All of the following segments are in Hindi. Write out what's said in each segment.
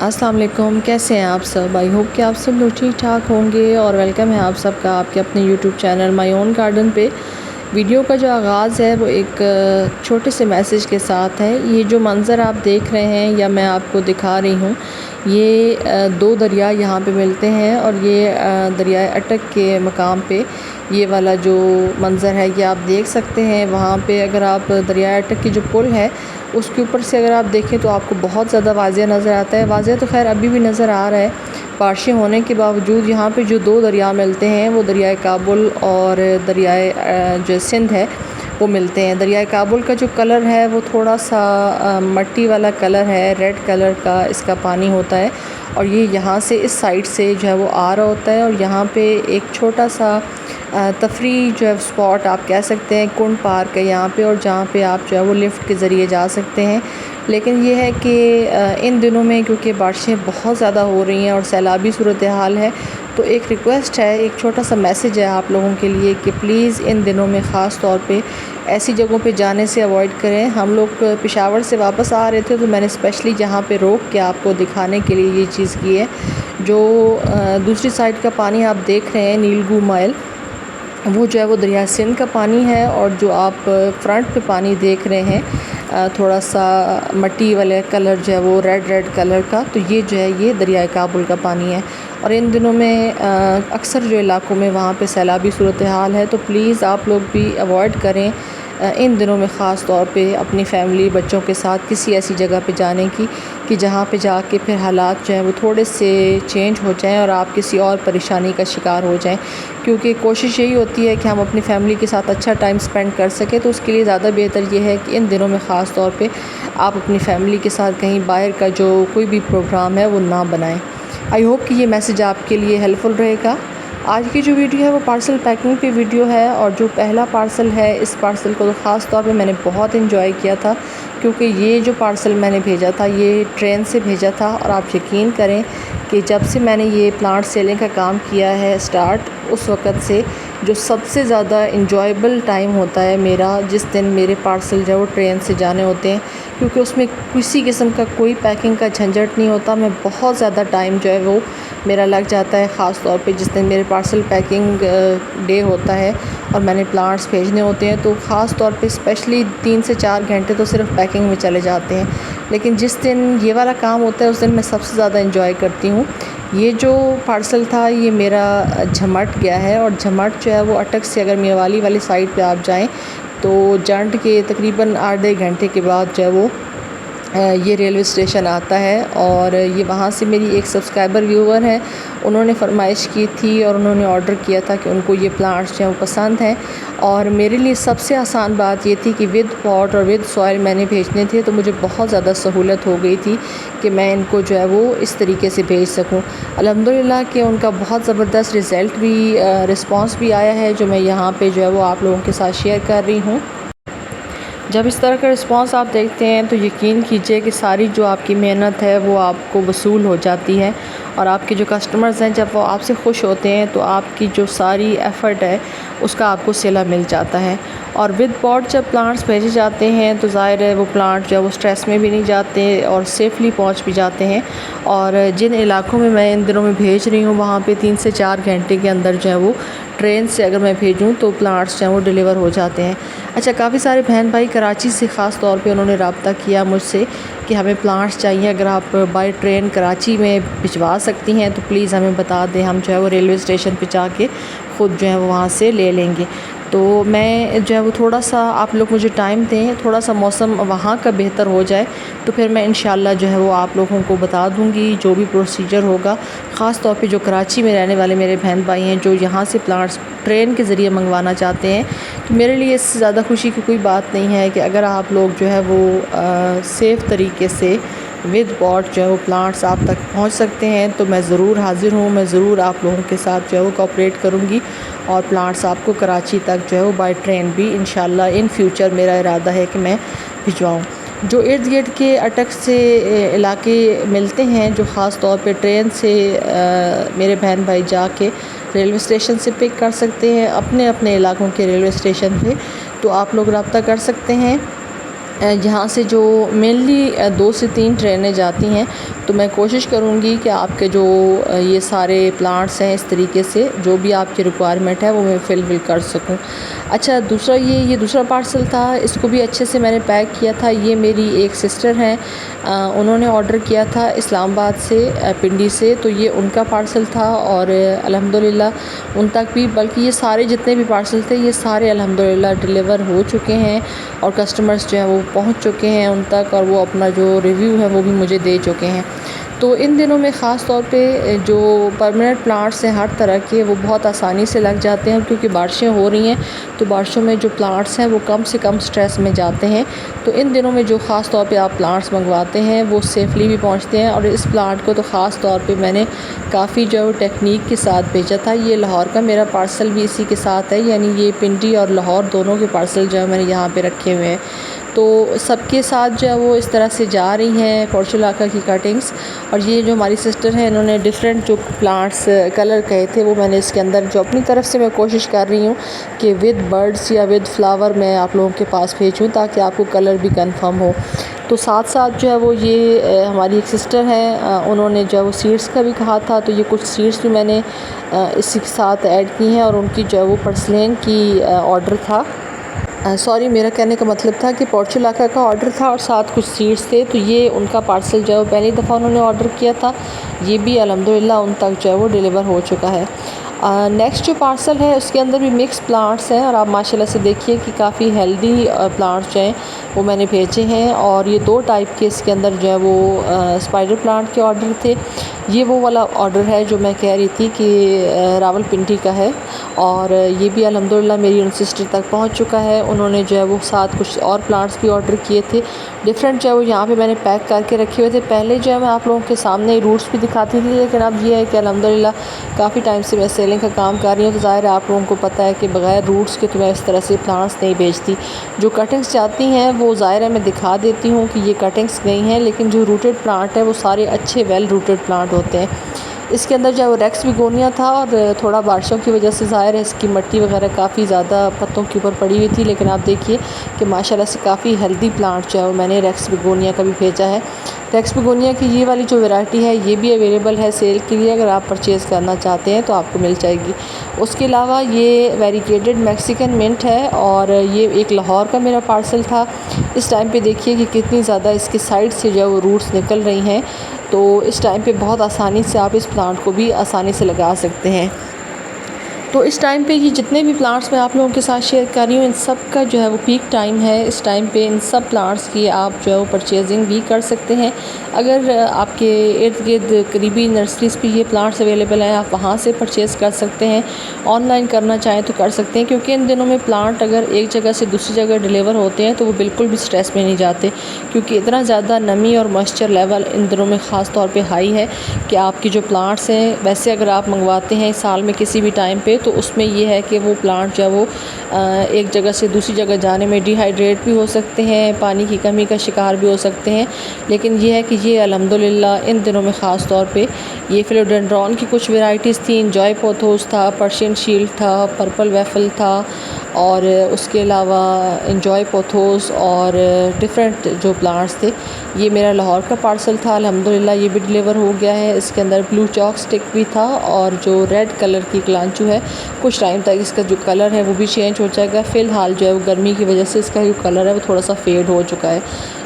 अस्सलाम वालेकुम, कैसे हैं आप सब। आई होप कि आप सब लोग ठीक ठाक होंगे और वेलकम है आप सबका आपके अपने YouTube channel my own garden पे। वीडियो का जो आगाज़ है वो एक छोटे से मैसेज के साथ है। ये जो मंज़र आप देख रहे हैं या मैं आपको दिखा रही हूँ, ये दो दरिया यहाँ पे मिलते हैं और ये दरियाए अटक के मकाम पे ये वाला जो मंज़र है ये आप देख सकते हैं। वहाँ पे अगर आप दरियाए अटक की जो पुल है उसके ऊपर से अगर आप देखें तो आपको बहुत ज़्यादा वाज़ेह नज़र आता है। वाज़ेह तो खैर अभी भी नज़र आ रहा है, बारिशें होने के बावजूद यहाँ पे जो दो दरिया मिलते हैं वो दरियाए काबुल और दरियाए जो सिंध है वो मिलते हैं। दरियाए काबुल का जो कलर है वो थोड़ा सा मट्टी वाला कलर है, रेड कलर का इसका पानी होता है और ये यहाँ से इस साइड से जो है वो आ रहा होता है। और यहाँ पे एक छोटा सा तफरी जो है स्पॉट आप कह सकते हैं, कुंड पार्क है यहाँ पे, और जहाँ पे आप जो है वो लिफ़्ट के ज़रिए जा सकते हैं। लेकिन ये है कि इन दिनों में क्योंकि बारिशें बहुत ज़्यादा हो रही हैं और सैलाबी सूरत हाल है, तो एक रिक्वेस्ट है, एक छोटा सा मैसेज है आप लोगों के लिए कि प्लीज़ इन दिनों में ख़ास तौर पे ऐसी जगहों पे जाने से अवॉइड करें। हम लोग पेशावर से वापस आ रहे थे तो मैंने स्पेशली जहाँ पे रोक के आपको दिखाने के लिए ये चीज़ की है। जो दूसरी साइड का पानी आप देख रहे हैं नीलगू माइल, वो जो है वो दरिया सिंध का पानी है, और जो आप फ्रंट पे पानी देख रहे हैं थोड़ा सा मट्टी वाले कलर जो है वो रेड कलर का, तो ये जो है ये दरियाए काबुल का पानी है। और इन दिनों में अक्सर जो इलाकों में वहाँ पे सैलाबी सूरत हाल है, तो प्लीज़ आप लोग भी अवॉइड करें इन दिनों में ख़ास तौर पे अपनी फैमिली बच्चों के साथ किसी ऐसी जगह पे जाने की कि जहाँ पे जाके फिर हालात जो हैं वो थोड़े से चेंज हो जाएं और आप किसी और परेशानी का शिकार हो जाएं। क्योंकि कोशिश यही होती है कि हम अपनी फैमिली के साथ अच्छा टाइम स्पेंड कर सकें, तो उसके लिए ज़्यादा बेहतर ये है कि इन दिनों में ख़ास तौर पे आप अपनी फैमिली के साथ कहीं बाहर का जो कोई भी प्रोग्राम है वो ना बनाएँ। आई होप कि ये मैसेज आपके लिए हेल्पफुल रहेगा। आज की जो वीडियो है वो पार्सल पैकिंग पे वीडियो है, और जो पहला पार्सल है इस पार्सल को तो ख़ास तौर पे मैंने बहुत एंजॉय किया था, क्योंकि ये जो पार्सल मैंने भेजा था ये ट्रेन से भेजा था। और आप यकीन करें कि जब से मैंने ये प्लांट सेलिंग का काम किया है स्टार्ट, उस वक़्त से जो सबसे ज़्यादा इंजॉयबल टाइम होता है मेरा, जिस दिन मेरे पार्सल जो वो ट्रेन से जाने होते हैं, क्योंकि उसमें किसी किस्म का कोई पैकिंग का झंझट नहीं होता। मैं बहुत ज़्यादा टाइम जो है वो मेरा लग जाता है, ख़ास तौर पे जिस दिन मेरे पार्सल पैकिंग डे होता है और मैंने प्लांट्स भेजने होते हैं, तो ख़ास तौर पे स्पेशली 3 से 4 घंटे तो सिर्फ पैकिंग में चले जाते हैं। लेकिन जिस दिन ये वाला काम होता है उस दिन मैं सबसे ज़्यादा इंजॉय करती हूँ। ये जो पार्सल था ये मेरा झमट गया है, और झमट जो है वो अटक से अगर मेवाली वाली साइड पे आप जाएं तो जंट के तकरीबन 8-9 घंटे के बाद जो है वो ये रेलवे स्टेशन आता है। और ये वहाँ से मेरी एक सब्सक्राइबर व्यूवर हैं, उन्होंने फरमाइश की थी और उन्होंने ऑर्डर किया था कि उनको ये प्लांट्स जो हैं वो पसंद हैं। और मेरे लिए सबसे आसान बात ये थी कि विद पॉट और विद सॉइल मैंने भेजने थे, तो मुझे बहुत ज़्यादा सहूलत हो गई थी कि मैं इनको जो है वो इस तरीके से भेज सकूँ। अल्हम्दुलिल्लाह कि उनका बहुत ज़बरदस्त रिज़ल्ट भी रिस्पॉन्स भी आया है, जो मैं यहाँ पर जो है वो आप लोगों के साथ शेयर कर रही हूँ। जब इस तरह का रिस्पांस आप देखते हैं तो यकीन कीजिए कि सारी जो आपकी मेहनत है वो आपको वसूल हो जाती है, और आपके जो कस्टमर्स हैं जब वो आपसे खुश होते हैं तो आपकी जो सारी एफ़र्ट है उसका आपको सिला मिल जाता है। और विद पॉट जब प्लांट्स भेजे जाते हैं तो ज़ाहिर है वो प्लांट जो है वो स्ट्रेस में भी नहीं जाते और सेफ़ली पहुंच भी जाते हैं। और जिन इलाकों में मैं इन दिनों में भेज रही हूँ वहाँ पे 3 से 4 घंटे के अंदर जो है वो ट्रेन से अगर मैं भेजूँ तो प्लांट्स जो हैं वो डिलीवर हो जाते हैं। अच्छा, काफ़ी सारे बहन भाई कराची से ख़ास तौर पे उन्होंने रब्ता किया मुझसे कि हमें प्लांट्स चाहिए, अगर आप बाय ट्रेन कराची में भिजवा सकती हैं तो प्लीज़ हमें बता दें, हम जो है वो रेलवे स्टेशन पे जाके ख़ुद जो है वो वहाँ से ले लेंगे। तो मैं जो है वो थोड़ा सा आप लोग मुझे टाइम दें, थोड़ा सा मौसम वहाँ का बेहतर हो जाए तो फिर मैं इंशाल्लाह जो है वो आप लोगों को बता दूँगी जो भी प्रोसीजर होगा। ख़ास तौर पे जो कराची में रहने वाले मेरे बहन भाई हैं जो यहाँ से प्लांट्स ट्रेन के ज़रिए मंगवाना चाहते हैं, तो मेरे लिए इससे ज़्यादा खुशी की कोई बात नहीं है कि अगर आप लोग जो है वो सेफ़ तरीके से विद पॉट जो है वो प्लांट्स आप तक पहुंच सकते हैं, तो मैं ज़रूर हाज़िर हूँ। मैं ज़रूर आप लोगों के साथ जो है वो कोऑपरेट करूँगी और प्लांट्स आपको कराची तक जो है वो बाय ट्रेन भी इंशाल्लाह इन फ्यूचर मेरा इरादा है कि मैं भिजवाऊँ। जो इर्द गिर्द के अटक से इलाके मिलते हैं जो ख़ास तौर पे ट्रेन से मेरे बहन भाई जाके रेलवे स्टेशन से पिक कर सकते हैं अपने अपने इलाकों के रेलवे स्टेशन पे, तो आप लोग रब्ता कर सकते हैं। यहाँ से जो मेनली 2 से 3 ट्रेनें जाती हैं, तो तो मैं कोशिश करूँगी कि आपके जो ये सारे प्लांट्स हैं इस तरीके से जो भी आपकी रिक्वायरमेंट है वो मैं फिल कर सकूँ। अच्छा, दूसरा ये दूसरा पार्सल था, इसको भी अच्छे से मैंने पैक किया था। ये मेरी एक सिस्टर हैं, उन्होंने ऑर्डर किया था इस्लामाबाद से, पिंडी से, तो ये उनका पार्सल था और अल्हम्दुलिल्लाह उन तक भी, बल्कि ये सारे जितने भी पार्सल थे ये सारे अल्हम्दुलिल्लाह डिलीवर हो चुके हैं और कस्टमर्स जो हैं वो पहुंच चुके हैं उन तक और वो अपना जो रिव्यू है वो भी मुझे दे चुके हैं। तो इन दिनों में ख़ास तौर पे जो परमानेंट प्लांट्स हैं हर तरह के वो बहुत आसानी से लग जाते हैं, क्योंकि बारिशें हो रही हैं तो बारिशों में जो प्लांट्स हैं वो कम से कम स्ट्रेस में जाते हैं। तो इन दिनों में जो ख़ास तौर पे आप प्लांट्स मंगवाते हैं वो सेफ़ली भी पहुंचते हैं। और इस प्लांट को तो ख़ास तौर पे मैंने काफ़ी जो टेक्निक के साथ भेजा था। ये लाहौर का मेरा पार्सल भी इसी के साथ है, यानी ये पिंडी और लाहौर दोनों के पार्सल जो है मैंने यहाँ पर रखे हुए हैं। तो सबके साथ जो है वो इस तरह से जा रही हैं पोर्चुलाका की कटिंग्स। और ये जो हमारी सिस्टर हैं इन्होंने डिफरेंट जो प्लांट्स कलर कहे थे वो मैंने इसके अंदर जो अपनी तरफ से मैं कोशिश कर रही हूँ कि विद बर्ड्स या विद फ्लावर मैं आप लोगों के पास भेजूँ ताकि आपको कलर भी कंफर्म हो। तो साथ साथ जो है वो ये हमारी एक सिस्टर हैं, उन्होंने जो है वो सीड्स का भी कहा था, तो ये कुछ सीड्स भी मैंने इसी के साथ ऐड की हैं। और उनकी जो है वो पर्सलेन की ऑर्डर था, सॉरी मेरा कहने का मतलब था कि पोर्चुलाका का ऑर्डर था और साथ कुछ सीड्स थे। तो ये उनका पार्सल जो है पहली दफ़ा उन्होंने ऑर्डर किया था, ये भी अल्हम्दुलिल्लाह उन तक जो है वो डिलीवर हो चुका है। नेक्स्ट जो पार्सल है उसके अंदर भी मिक्स प्लांट्स हैं और आप माशाल्लाह से देखिए कि काफ़ी हेल्दी प्लांट्स जो हैं वो मैंने भेजे हैं। और ये 2 टाइप के इसके अंदर जो है वो स्पाइडर प्लांट के ऑर्डर थे। ये वो वाला ऑर्डर है जो मैं कह रही थी कि रावलपिंडी का है, और ये भी अल्हम्दुलिल्लाह मेरी उन सिस्टर तक पहुंच चुका है। उन्होंने जो है वो साथ कुछ और प्लांट्स भी ऑर्डर किए थे डिफरेंट, जो है वो यहाँ पे मैंने पैक करके रखे हुए थे। पहले जो है मैं आप लोगों के सामने रूट्स भी दिखाती थी, लेकिन अब ये है कि अल्हम्दुलिल्लाह काफ़ी टाइम से मैं सेलिंग का काम कर रही हूँ, तो ज़ाहिर है आप लोगों को पता है कि बग़ैर रूट्स के तो मैं इस तरह से प्लांट्स नहीं बेचती। जो कटिंग्स जाती हैं वो ज़ाहिर है मैं दिखा देती हूँ कि ये कटिंग्स गई हैं, लेकिन जो रूटेड प्लांट है वो सारे अच्छे वेल रूटेड प्लांट होते हैं। इसके अंदर जो रेक्स बिगोनिया था और थोड़ा बारिशों की वजह से ज़ाहिर है इसकी मिट्टी वगैरह काफ़ी ज़्यादा पत्तों के ऊपर पड़ी हुई थी, लेकिन आप देखिए कि माशाल्लाह से काफ़ी हेल्दी प्लांट जो है वो मैंने रेक्स बिगोनिया का भी भेजा है। रेक्स बिगोनिया की ये वाली जो वैरायटी है ये भी अवेलेबल है सेल के लिए, अगर आप परचेज़ करना चाहते हैं तो आपको मिल जाएगी। उसके अलावा ये वेरीकेटेड मैक्सिकन मिंट है और ये एक लाहौर का मेरा पार्सल था। इस टाइम पे देखिए कि कितनी ज़्यादा इसके साइड से जो है वो रूट्स निकल रही हैं, तो इस टाइम पे बहुत आसानी से आप इस प्लांट को भी आसानी से लगा सकते हैं। तो इस टाइम पे ये जितने भी प्लांट्स मैं आप लोगों के साथ शेयर कर रही हूँ इन सब का जो है वो पीक टाइम है। इस टाइम पे इन सब प्लांट्स की आप जो है वो परचेजिंग भी कर सकते हैं। अगर आपके इर्द गिर्द करीबी नर्सरीज़ पे ये प्लांट्स अवेलेबल हैं, आप वहाँ से परचेज़ कर सकते हैं। ऑनलाइन करना चाहें तो कर सकते हैं, क्योंकि इन दिनों में प्लांट अगर एक जगह से दूसरी जगह डिलीवर होते हैं तो वो बिल्कुल भी स्ट्रेस में नहीं जाते, क्योंकि इतना ज़्यादा नमी और मॉइस्चर लेवल इन दिनों में ख़ास तौर पर हाई है कि आपकी जो प्लांट्स हैं, वैसे अगर आप मंगवाते हैं साल में किसी भी टाइम पर, तो उसमें ये है कि वो प्लांट जो है वो एक जगह से दूसरी जगह जाने में डिहाइड्रेट भी हो सकते हैं, पानी की कमी का शिकार भी हो सकते हैं। लेकिन ये है कि ये अल्हम्दुलिल्लाह इन दिनों में ख़ास तौर पे ये फिलोडेंड्रॉन की कुछ वैराइटीज़ थी, एंजॉय पोथोस था, पर्शियन शील्ड था, पर्पल वेफल था, और उसके अलावा एंजॉय पोथोस और डिफरेंट जो प्लांट्स थे। ये मेरा लाहौर का पार्सल था, अल्हम्दुलिल्लाह ये भी डिलीवर हो गया है। इसके अंदर ब्लू चॉक स्टिक भी था और जो रेड कलर की कलांचू है, कुछ टाइम तक इसका जो कलर है वो भी चेंज हो जाएगा। फ़िलहाल जो है वो गर्मी की वजह से इसका जो कलर है वो थोड़ा सा फेड हो चुका है।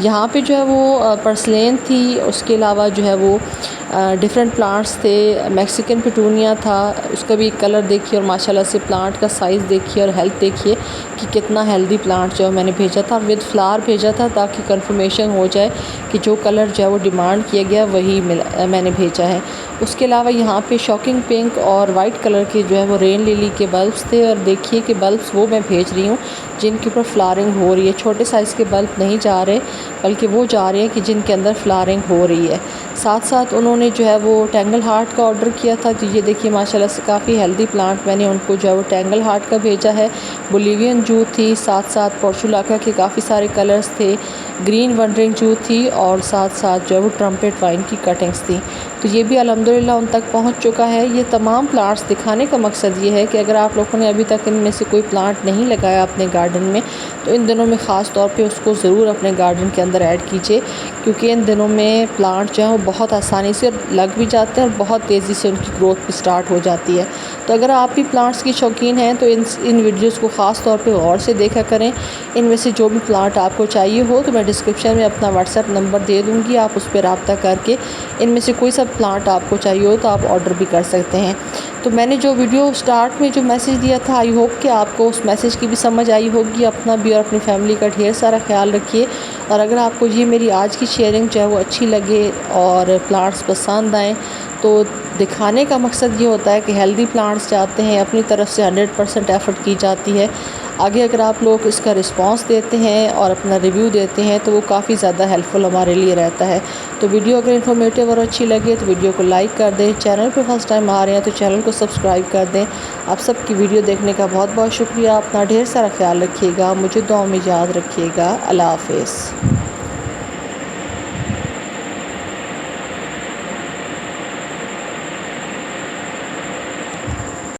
यहाँ पे जो है वो पर्सलेन थी, उसके अलावा जो है वो डिफरेंट प्लांट्स थे। मैक्सिकन पिटूनिया था, उसका भी कलर देखिए और माशाल्लाह से प्लांट का साइज़ देखिए और हेल्थ देखिए कि कितना हेल्दी प्लांट जो है मैंने भेजा था। विद फ्लावर भेजा था ताकि कंफर्मेशन हो जाए कि जो कलर जो है वो डिमांड किया गया वही मैंने भेजा है। उसके अलावा यहाँ पे शॉकिंग पिंक और वाइट कलर के जो है वो रेन लिली के बल्ब्स थे, और देखिए कि बल्ब्स वो मैं भेज रही हूँ जिनके ऊपर फ्लावरिंग हो रही है। छोटे साइज़ के बल्ब नहीं जा रहे, बल्कि वो जा रहे हैं कि जिनके अंदर फ्लावरिंग हो रही है। साथ साथ उन्होंने जो है वो टेंगल हार्ट का ऑर्डर किया था, तो ये देखिए माशाल्लाह से काफ़ी हेल्दी प्लांट मैंने उनको जो है वो टेंगल हार्ट का भेजा है। बोलिवियन जू थी, साथ साथ पोर्चुलाका के काफ़ी सारे कलर्स थे, ग्रीन वंडरिंग जू थी, और साथ साथ जो है वो ट्रम्पेट वाइन की कटिंग्स थी। तो ये भी अल्हम्दुलिल्लाह उन तक पहुंच चुका है। ये तमाम प्लांट्स दिखाने का मकसद ये है कि अगर आप लोगों ने अभी तक इनमें से कोई प्लांट नहीं लगाया अपने गार्डन में, तो इन दिनों में ख़ास तौर पे उसको ज़रूर अपने गार्डन के अंदर अंदर ऐड कीजिए, क्योंकि इन दिनों में प्लांट जो हैं वो बहुत आसानी से लग भी जाते हैं और बहुत तेज़ी से उनकी ग्रोथ भी स्टार्ट हो जाती है। तो अगर आप भी प्लांट्स की शौकीन हैं तो इन वीडियोज़ को ख़ास तौर पर गौर से देखा करें। इनमें से जो भी प्लांट आपको चाहिए हो तो मैं डिस्क्रिप्शन में अपना व्हाट्सएप नंबर दे दूँगी, आप उस पर रब्ता करके इनमें से कोई सा प्लांट आपको चाहिए हो तो आप ऑर्डर भी कर सकते हैं। तो मैंने जो वीडियो स्टार्ट में जो मैसेज दिया था, आई होप कि आपको उस मैसेज की भी समझ आई होगी। अपना भी और अपनी फैमिली का ढेर सारा ख्याल रखिए। और अगर आपको ये मेरी आज की शेयरिंग जो है वो अच्छी लगे और प्लांट्स पसंद आएँ, तो दिखाने का मकसद ये होता है कि हेल्दी प्लांट्स चाहते हैं, अपनी तरफ से 100% एफ़र्ट की जाती है। आगे अगर आप लोग इसका रिस्पांस देते हैं और अपना रिव्यू देते हैं तो वो काफ़ी ज़्यादा हेल्पफुल हमारे लिए रहता है। तो वीडियो अगर इन्फॉर्मेटिव और अच्छी लगे तो वीडियो को लाइक कर दें। चैनल पे फर्स्ट टाइम आ रहे हैं तो चैनल को सब्सक्राइब कर दें। आप सबकी वीडियो देखने का बहुत बहुत शुक्रिया। अपना ढेर सारा ख्याल रखिएगा, मुझे दुआ में याद रखिएगा। अल्लाह हाफ़िज़।